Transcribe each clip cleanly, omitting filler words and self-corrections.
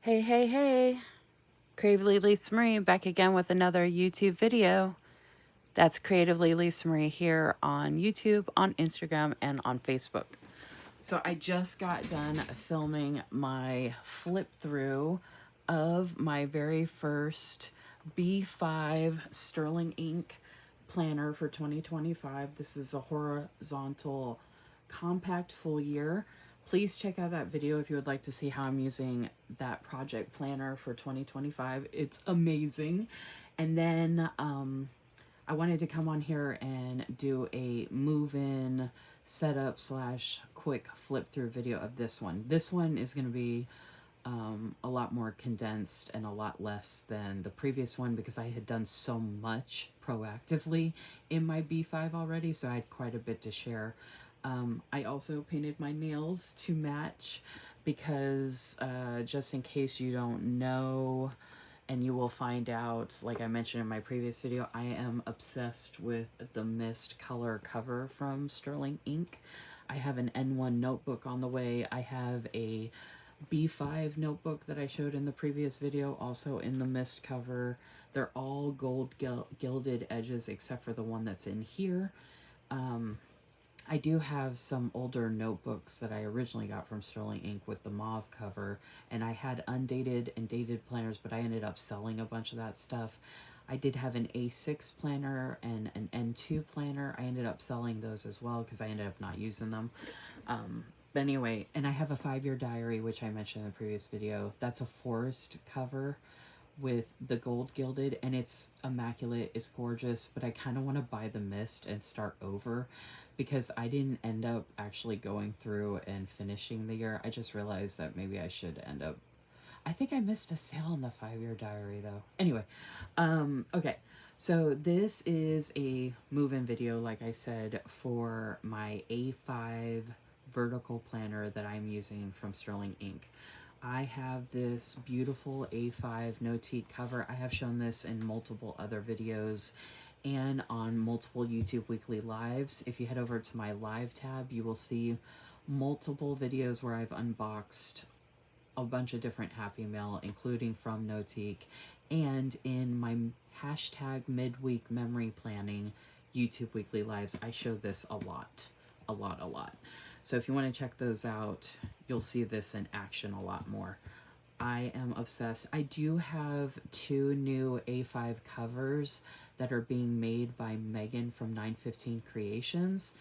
Hey, hey, hey. Creativelylisamarie back again with another YouTube video. That's creativelylisamarie here on YouTube, on Instagram, and on Facebook. So I just got done filming my flip through of my very first B5 Sterling ink planner for 2025. This is a horizontal compact full year. Please check out that video if you would like to see how I'm using that project planner for 2025. It's amazing. And then I wanted to come on here and do a move-in setup slash quick flip through video of this one. This one is going to be a lot more condensed and a lot less than the previous one because I had done so much proactively in my B5 already, so I had quite a bit to share. I also painted my nails to match because just in case you don't know, and you will find out, like I mentioned in my previous video, I am obsessed with the Mist color cover from Sterling Ink. I have an N1 notebook on the way. I have a B5 notebook that I showed in the previous video, also in the Mist cover. They're all gold gilded edges except for the one that's in here. I do have some older notebooks that I originally got from Sterling Ink with the mauve cover, and I had undated and dated planners, but I ended up selling a bunch of that stuff. I did have an A6 planner and an N2 planner. I ended up selling those as well because I ended up not using them. But anyway, and I have a 5-year diary, which I mentioned in the previous video. That's a forest cover with the gold gilded, and it's immaculate, it's gorgeous, but I kind of want to buy the Mist and start over because I didn't end up actually going through and finishing the year. I just realized that maybe I should end up, I think I missed a sale on the 5-year diary though. Anyway, okay, so this is a move-in video, like I said, for my A5 vertical planner that I'm using from Sterling Ink. I have this beautiful A5 no-teak cover. I have shown this in multiple other videos and on multiple YouTube weekly lives. If you head over to my live tab, you will see multiple videos where I've unboxed a bunch of different Happy Mail, including from no-teak, and in my hashtag midweek memory planning YouTube weekly lives, I show this a lot. So if you want to check those out, you'll see this in action a lot more. I am obsessed. I do have 2 new A5 covers that are being made by Megan from 915 Creations.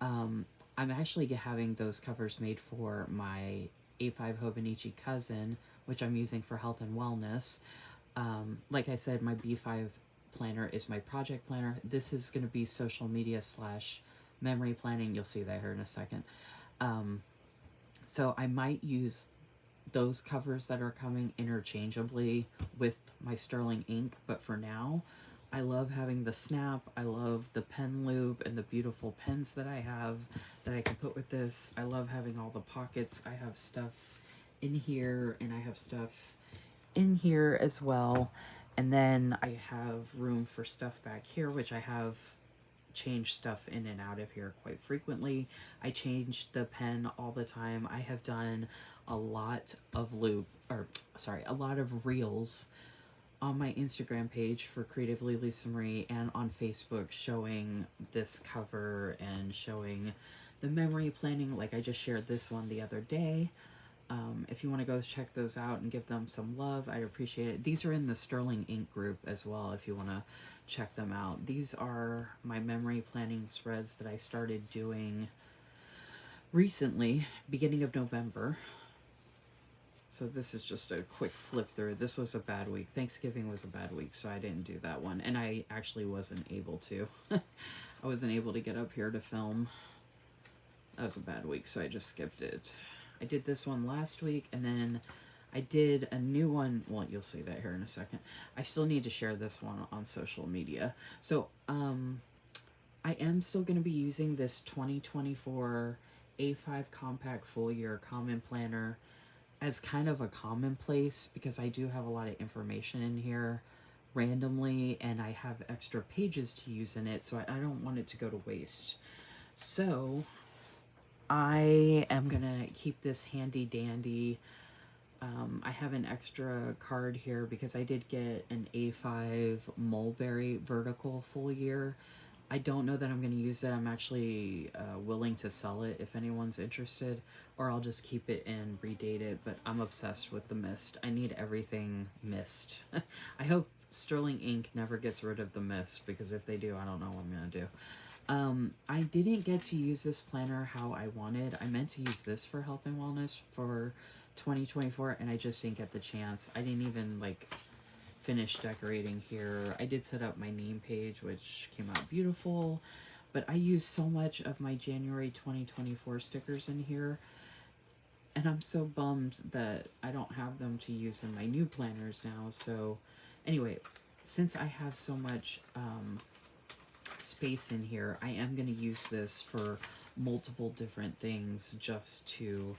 I'm actually having those covers made for my A5 Hobonichi cousin, which I'm using for health and wellness. Like I said, my B5 planner is my project planner. This is going to be social media slash memory planning. You'll see that here in a second. So I might use those covers that are coming interchangeably with my Sterling Ink, but for now, I love having the snap. I love the pen loop and the beautiful pens that I have that I can put with this. I love having all the pockets. I have stuff in here and I have stuff in here as well. And then I have room for stuff back here, which I have change stuff in and out of here quite frequently. I change the pen all the time. I have done a lot of a lot of reels on my Instagram page for Creatively Lisa Marie and on Facebook showing this cover and showing the memory planning. Like I just shared this one the other day. If you want to go check those out and give them some love, I'd appreciate it. These are in the Sterling Ink group as well if you want to check them out. These are my memory planning spreads that I started doing recently, beginning of November. So this is just a quick flip through. This was a bad week. Thanksgiving was a bad week, so I didn't do that one. And I actually wasn't able to. I wasn't able to get up here to film. That was a bad week, so I just skipped it. I did this one last week, and then I did a new one. Well, you'll see that here in a second. I still need to share this one on social media. So, I am still going to be using this 2024 A5 Compact Full Year Common Planner as kind of a commonplace because I do have a lot of information in here randomly, and I have extra pages to use in it, so I don't want it to go to waste. So I am gonna keep this handy dandy I have an extra card here because I did get an A5 mulberry vertical full year. I don't know that I'm going to use it. I'm actually willing to sell it if anyone's interested, or I'll just keep it and redate it, but I'm obsessed with the mist. I need everything mist. I hope Sterling Ink never gets rid of the mist, because if they do, I don't know what I'm going to do. I didn't get to use this planner how I wanted. I meant to use this for health and wellness for 2024, and I just didn't get the chance. I didn't even like finish decorating here. I did set up my name page, which came out beautiful, but I used so much of my January 2024 stickers in here, and I'm so bummed that I don't have them to use in my new planners now. So anyway, since I have so much space in here, I am going to use this for multiple different things, just to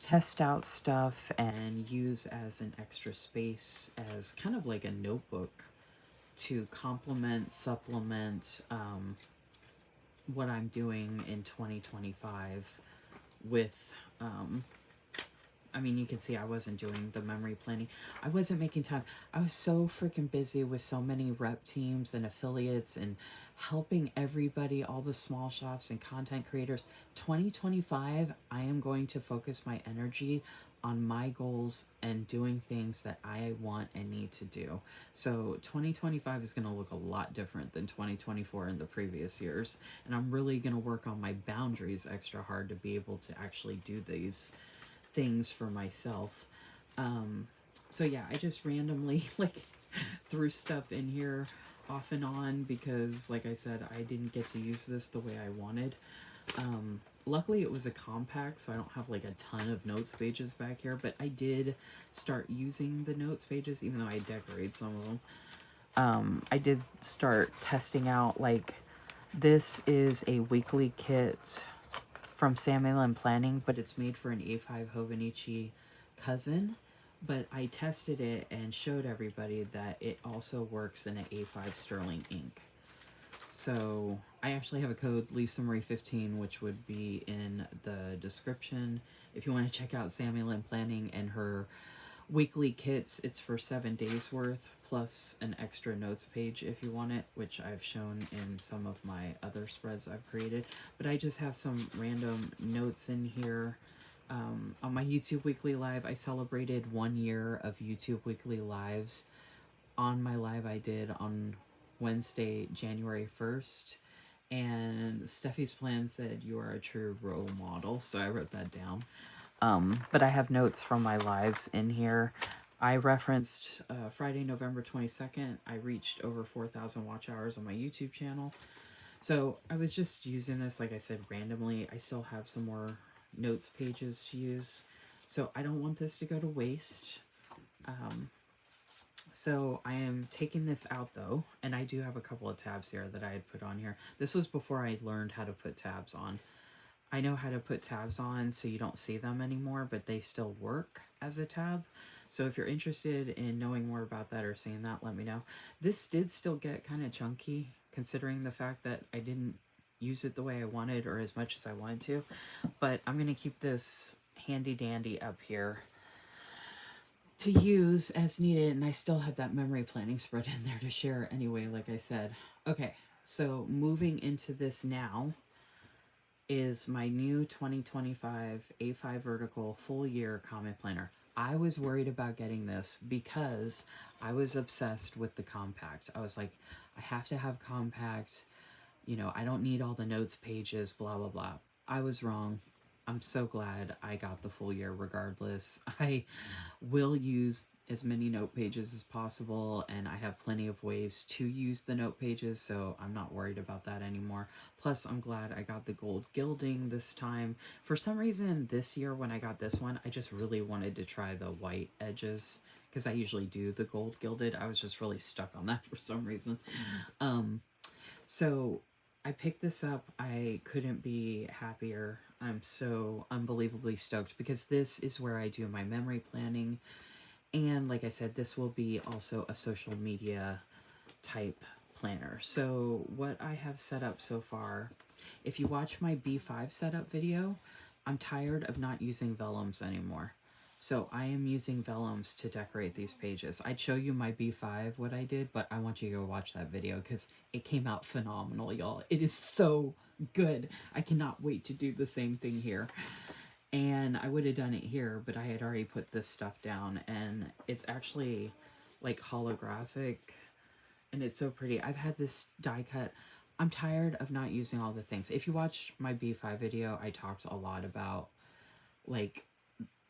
test out stuff and use as an extra space, as kind of like a notebook to complement, supplement what I'm doing in 2025 with I mean, you can see I wasn't doing the memory planning. I wasn't making time. I was so freaking busy with so many rep teams and affiliates and helping everybody, all the small shops and content creators. 2025, I am going to focus my energy on my goals and doing things that I want and need to do. So 2025 is going to look a lot different than 2024 and the previous years. And I'm really going to work on my boundaries extra hard to be able to actually do these things for myself. So yeah, I just randomly like threw stuff in here off and on because, like I said, I didn't get to use this the way I wanted. Luckily it was a compact, so I don't have like a ton of notes pages back here, but I did start using the notes pages, even though I decorate some of them. I did start testing out, like, this is a weekly kit from Samuel and Planning, but it's made for an A5 Hobonichi cousin. But I tested it and showed everybody that it also works in an A5 Sterling Ink. So I actually have a code LisaMarie15, which would be in the description if you want to check out Samuel and Planning and her weekly kits. It's for 7 days worth, plus an extra notes page if you want it, which I've shown in some of my other spreads I've created. But I just have some random notes in here. On my YouTube Weekly Live, I celebrated 1 year of YouTube Weekly Lives on my live I did on Wednesday, January 1st. And Steffi's Plan said, "You are a true role model." So I wrote that down. But I have notes from my lives in here. I referenced Friday, November 22nd. I reached over 4,000 watch hours on my YouTube channel. So I was just using this, like I said, randomly. I still have some more notes pages to use. So I don't want this to go to waste. So I am taking this out though, and I do have a couple of tabs here that I had put on here. This was before I learned how to put tabs on. I know how to put tabs on so you don't see them anymore, but they still work as a tab. So if you're interested in knowing more about that or seeing that, let me know. This did still get kind of chunky, considering the fact that I didn't use it the way I wanted or as much as I wanted to. But I'm going to keep this handy dandy up here to use as needed, and I still have that memory planning spread in there to share anyway, like I said. Okay, so moving into this now is my new 2025 A5 Vertical full year comment planner. I was worried about getting this because I was obsessed with the compact. I was like, I have to have compact, you know, I don't need all the notes pages, blah, blah, blah. I was wrong. I'm so glad I got the full year regardless. I will use as many note pages as possible, and I have plenty of ways to use the note pages, so I'm not worried about that anymore. Plus, I'm glad I got the gold gilding this time. For some reason, this year when I got this one, I just really wanted to try the white edges, because I usually do the gold gilded. I was just really stuck on that for some reason. So I picked this up. I couldn't be happier. I'm so unbelievably stoked because this is where I do my memory planning. And like I said, this will be also a social media type planner. So what I have set up so far, if you watch my B5 setup video, I'm tired of not using vellums anymore. So I am using vellums to decorate these pages. I'd show you my B5 what I did, but I want you to go watch that video because it came out phenomenal, y'all. It is so good. I cannot wait to do the same thing here. And I would have done it here, but I had already put this stuff down, and it's actually like holographic, and it's so pretty. I've had this die cut. I'm tired of not using all the things. If you watch my B5 video, I talked a lot about, like,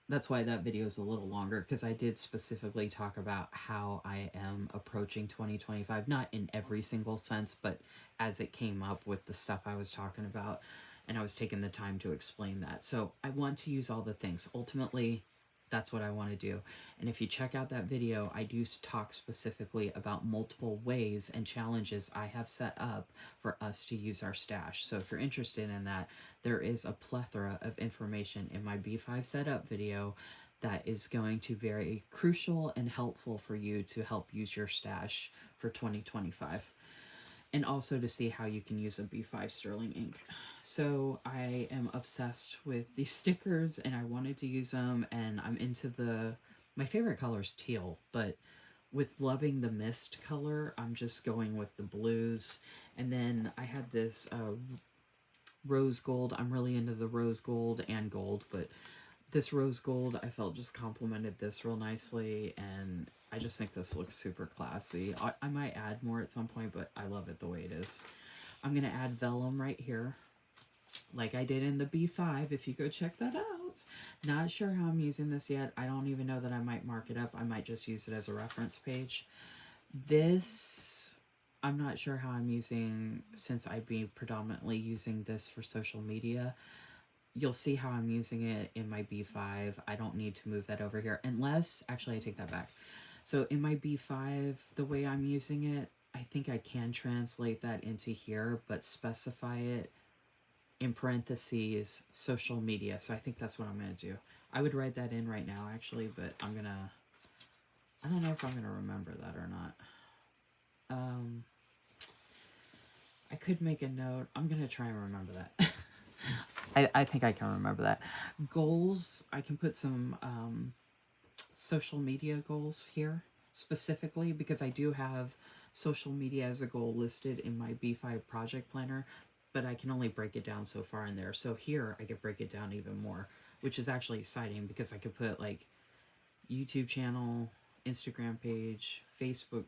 that's why that video is a little longer, because I did specifically talk about how I am approaching 2025, not in every single sense, but as it came up with the stuff I was talking about, and I was taking the time to explain that. So I want to use all the things. Ultimately, that's what I want to do. And if you check out that video, I do talk specifically about multiple ways and challenges I have set up for us to use our stash. So if you're interested in that, there is a plethora of information in my B5 setup video that is going to be very crucial and helpful for you to help use your stash for 2025. And also to see how you can use a B5 sterling ink. So I am obsessed with these stickers, and I wanted to use them, and I'm into my favorite color is teal, but with loving the mist color, I'm just going with the blues. And then I had this rose gold. I'm really into the rose gold and gold, but this rose gold I felt just complemented this real nicely, and I just think this looks super classy. I might add more at some point, but I love it the way it is. I'm going to add vellum right here, like I did in the B5, if you go check that out. Not sure how I'm using this yet. I don't even know that I might mark it up. I might just use it as a reference page. This, I'm not sure how I'm using, since I'd be predominantly using this for social media. You'll see how I'm using it in my B5. I don't need to move that over here unless, actually I take that back. So in my B5, the way I'm using it, I think I can translate that into here, but specify it in parentheses, social media. So I think that's what I'm going to do. I would write that in right now actually, but I don't know if I'm going to remember that or not. I could make a note. I'm going to try and remember that. I think I can remember that. Goals, I can put some social media goals here specifically, because I do have social media as a goal listed in my B5 project planner, but I can only break it down so far in there. So here I could break it down even more, which is actually exciting because I could put like YouTube channel, Instagram page, Facebook,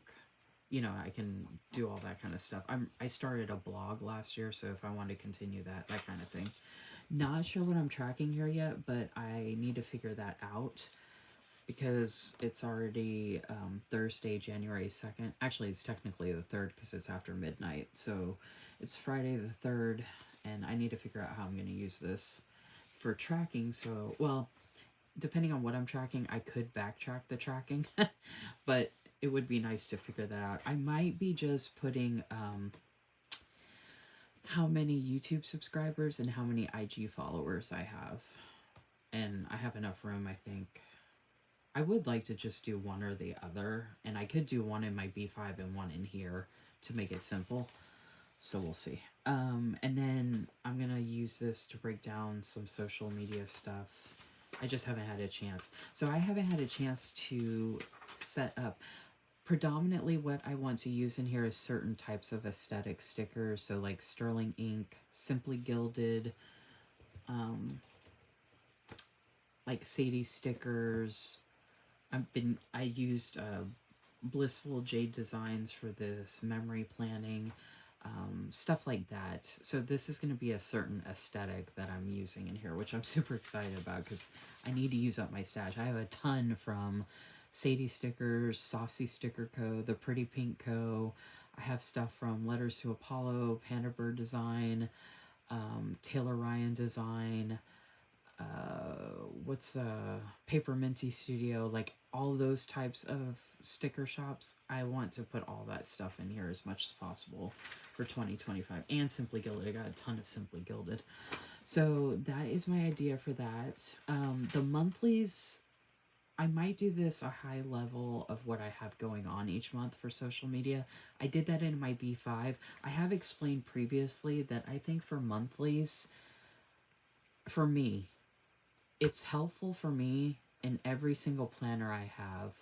you know, I can do all that kind of stuff. I started a blog last year, so if I want to continue that kind of thing. Not sure what I'm tracking here yet, but I need to figure that out because it's already Thursday, January 2nd. Actually, it's technically the 3rd because it's after midnight. So it's Friday the 3rd, and I need to figure out how I'm going to use this for tracking. So, well, depending on what I'm tracking, I could backtrack the tracking, but it would be nice to figure that out. I might be just putting how many YouTube subscribers and how many IG followers I have. And I have enough room, I think. I would like to just do one or the other, and I could do one in my B5 and one in here to make it simple. So we'll see. And then I'm going to use this to break down some social media stuff. I just haven't had a chance. So I haven't had a chance to set up. Predominantly what I want to use in here is certain types of aesthetic stickers. So like sterling ink, simply gilded, like Sadie stickers. I used Blissful Jade Designs for this memory planning, stuff like that. So this is going to be a certain aesthetic that I'm using in here, which I'm super excited about because I need to use up my stash. I have a ton from Sadie Stickers, Saucy Sticker Co., The Pretty Pink Co. I have stuff from Letters to Apollo, Panda Bird Design, Taylor Ryan Design, Paper Minty Studio, like all those types of sticker shops. I want to put all that stuff in here as much as possible for 2025. And Simply Gilded, I got a ton of Simply Gilded. So that is my idea for that. The monthlies, I might do this a high level of what I have going on each month for social media. I did that in my B5. I have explained previously that I think for monthlies, for me, it's helpful for me in every single planner I have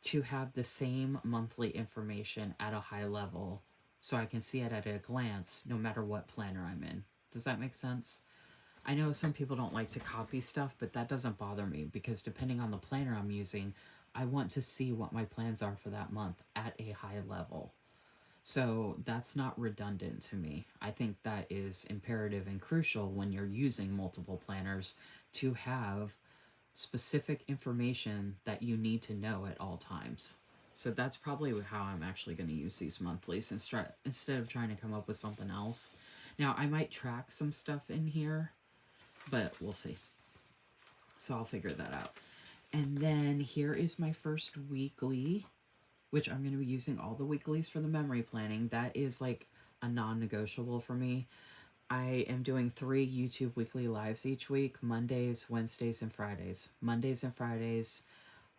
to have the same monthly information at a high level so I can see it at a glance no matter what planner I'm in. Does that make sense? I know some people don't like to copy stuff, but that doesn't bother me because depending on the planner I'm using, I want to see what my plans are for that month at a high level. So that's not redundant to me. I think that is imperative and crucial when you're using multiple planners to have specific information that you need to know at all times. So that's probably how I'm actually going to use these monthlies instead of trying to come up with something else. Now, I might track some stuff in here, but we'll see. So I'll figure that out. And then here is my first weekly, which I'm going to be using all the weeklies for the memory planning. That is like a non-negotiable for me. I am doing 3 YouTube weekly lives each week, Mondays, Wednesdays, and Fridays. Mondays and Fridays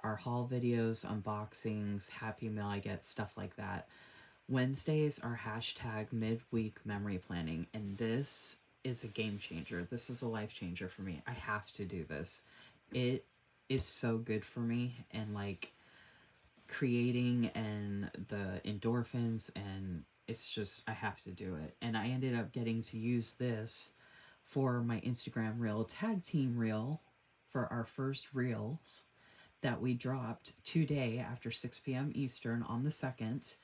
are haul videos, unboxings, happy mail I get, stuff like that. Wednesdays are hashtag midweek memory planning, and this is a game changer. This is a life changer for me. I have to do this. It is so good for me, and like creating and the endorphins, and it's just, I have to do it. And I ended up getting to use this for my Instagram reel tag team reel for our first reels that we dropped today after 6 p.m. Eastern on the 2nd.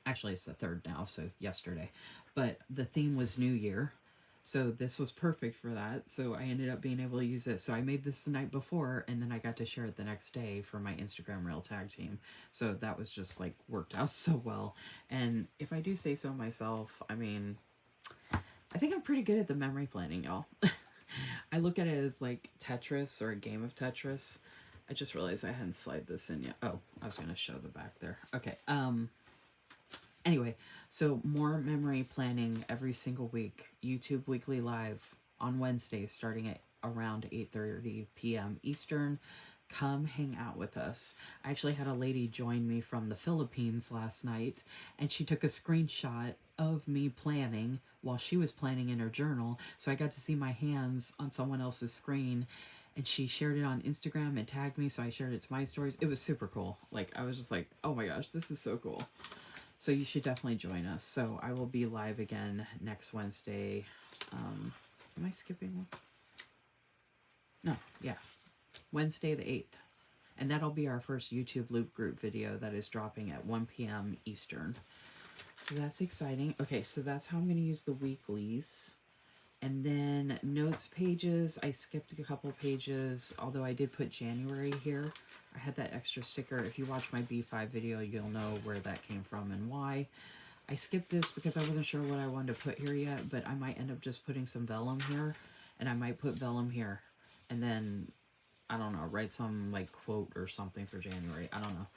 Actually, it's the 3rd now, so yesterday. But the theme was New Year. So this was perfect for that. So I ended up being able to use it. So I made this the night before, and then I got to share it the next day for my Instagram reel tag team. So that was just like worked out so well. And if I do say so myself, I mean, I think I'm pretty good at the memory planning, y'all. I look at it as like Tetris or a game of Tetris. I just realized I hadn't slid this in yet. Oh, I was going to show the back there. Okay. Anyway, so more memory planning every single week. YouTube weekly live on Wednesdays starting at around 8:30 p.m. Eastern. Come hang out with us. I actually had a lady join me from the Philippines last night, and she took a screenshot of me planning while she was planning in her journal. So I got to see my hands on someone else's screen, and she shared it on Instagram and tagged me, so I shared it to my stories. It was super cool. Like, I was just like, oh my gosh, this is so cool. So you should definitely join us. So I will be live again next Wednesday. Am I skipping one? No, yeah. Wednesday the 8th. And that'll be our first YouTube loop group video that is dropping at 1 p.m. Eastern. So that's exciting. Okay, so that's how I'm going to use the weeklies. And then notes pages, I skipped a couple pages, although I did put January here. I had that extra sticker. If you watch my B5 video, you'll know where that came from and why. I skipped this because I wasn't sure what I wanted to put here yet, but I might end up just putting some vellum here, and I might put vellum here. And then, I don't know, write some like quote or something for January. I don't know.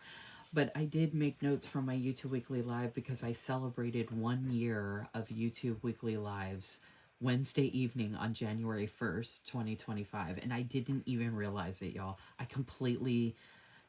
But I did make notes from my YouTube Weekly Live because I celebrated 1 year of YouTube Weekly Lives Wednesday evening on January 1st, 2025. And I didn't even realize it, y'all.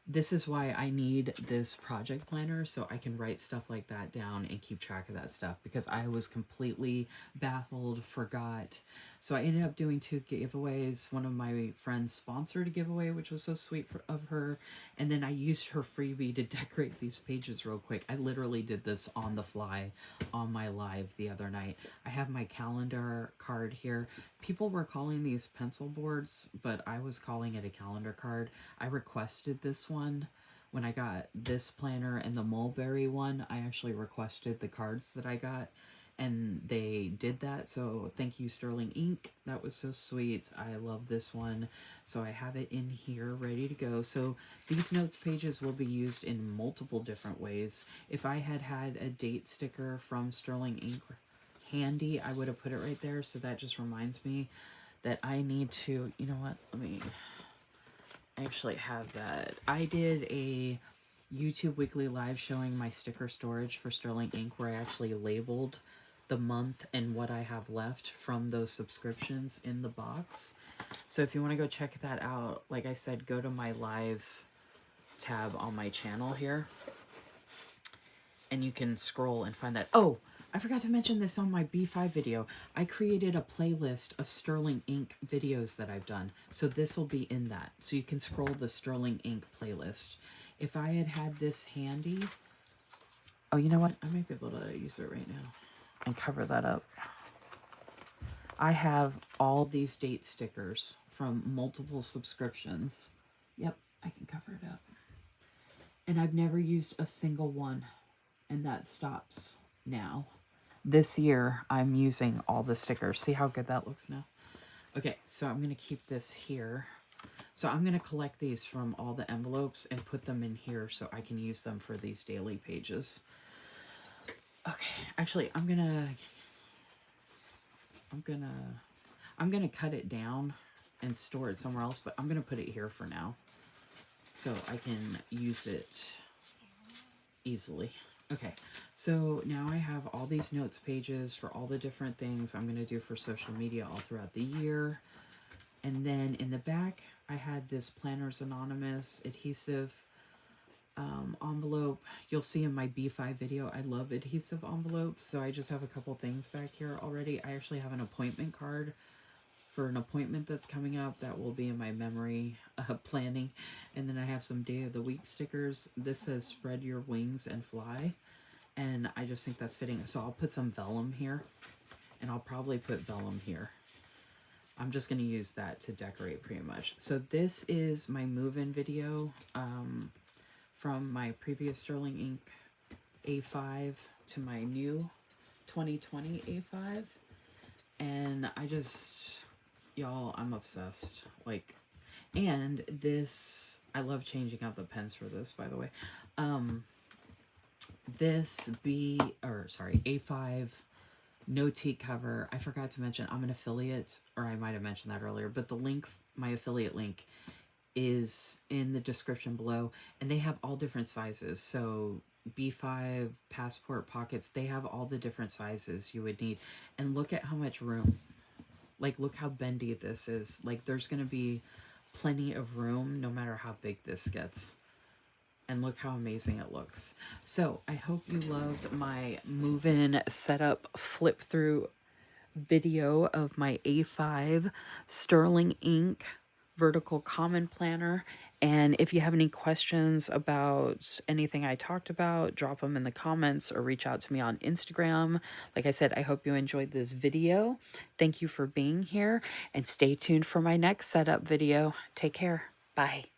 This is why I need this project planner, so I can write stuff like that down and keep track of that stuff, because I was completely baffled, forgot. So I ended up doing 2 giveaways. One of my friends sponsored a giveaway, which was so sweet of her. And then I used her freebie to decorate these pages real quick. I literally did this on the fly on my live the other night. I have my calendar card here. People were calling these pencil boards, but I was calling it a calendar card. I requested this one. When I got this planner and the mulberry one, I actually requested the cards that I got, and they did that. So thank you, Sterling Ink. That was so sweet. I love this one. So I have it in here ready to go. So these notes pages will be used in multiple different ways. If I had had a date sticker from Sterling Ink handy, I would have put it right there. So that just reminds me that I need to, you know what, I actually have that. I did a YouTube weekly live showing my sticker storage for Sterling Ink, where I actually labeled the month and what I have left from those subscriptions in the box. So if you want to go check that out, like I said, go to my live tab on my channel here, and you can scroll and find that. Oh, I forgot to mention this on my B5 video. I created a playlist of Sterling Ink videos that I've done. So this will be in that. So you can scroll the Sterling Ink playlist. If I had had this handy... Oh, you know what? I might be able to use it right now and cover that up. I have all these date stickers from multiple subscriptions. Yep, I can cover it up. And I've never used a single one. And that stops now. This year, I'm using all the stickers. See how good that looks now? Okay, so I'm going to keep this here. So I'm going to collect these from all the envelopes and put them in here so I can use them for these daily pages. Okay, actually, I'm gonna cut it down and store it somewhere else, but I'm gonna put it here for now so I can use it easily. Okay, so now I have all these notes pages for all the different things I'm gonna do for social media all throughout the year. And then in the back, I had this Planners Anonymous adhesive envelope. You'll see in my B5 video, I love adhesive envelopes, so I just have a couple things back here already. I actually have an appointment card for an appointment that's coming up that will be in my memory planning. And then I have some day of the week stickers. This says spread your wings and fly, and I just think that's fitting. So I'll put some vellum here, and I'll probably put vellum here. I'm just going to use that to decorate pretty much. So this is my move-in video from my previous Sterling Ink A5 to my new 2020 A5. And I just, y'all, I'm obsessed. Like, and this, I love changing out the pens for this, by the way. This A5 no tea cover. I forgot to mention I'm an affiliate, or I might have mentioned that earlier, but the link, my affiliate link, is in the description below, and they have all different sizes. So B5 passport pockets, they have all the different sizes you would need. And look at how much room. Like, look how bendy this is. Like, there's going to be plenty of room no matter how big this gets. And look how amazing it looks. So I hope you loved my move-in setup flip through video of my A5 Sterling Ink vertical common planner. And if you have any questions about anything I talked about, drop them in the comments or reach out to me on Instagram. Like I said, I hope you enjoyed this video. Thank you for being here, and stay tuned for my next setup video. Take care. Bye.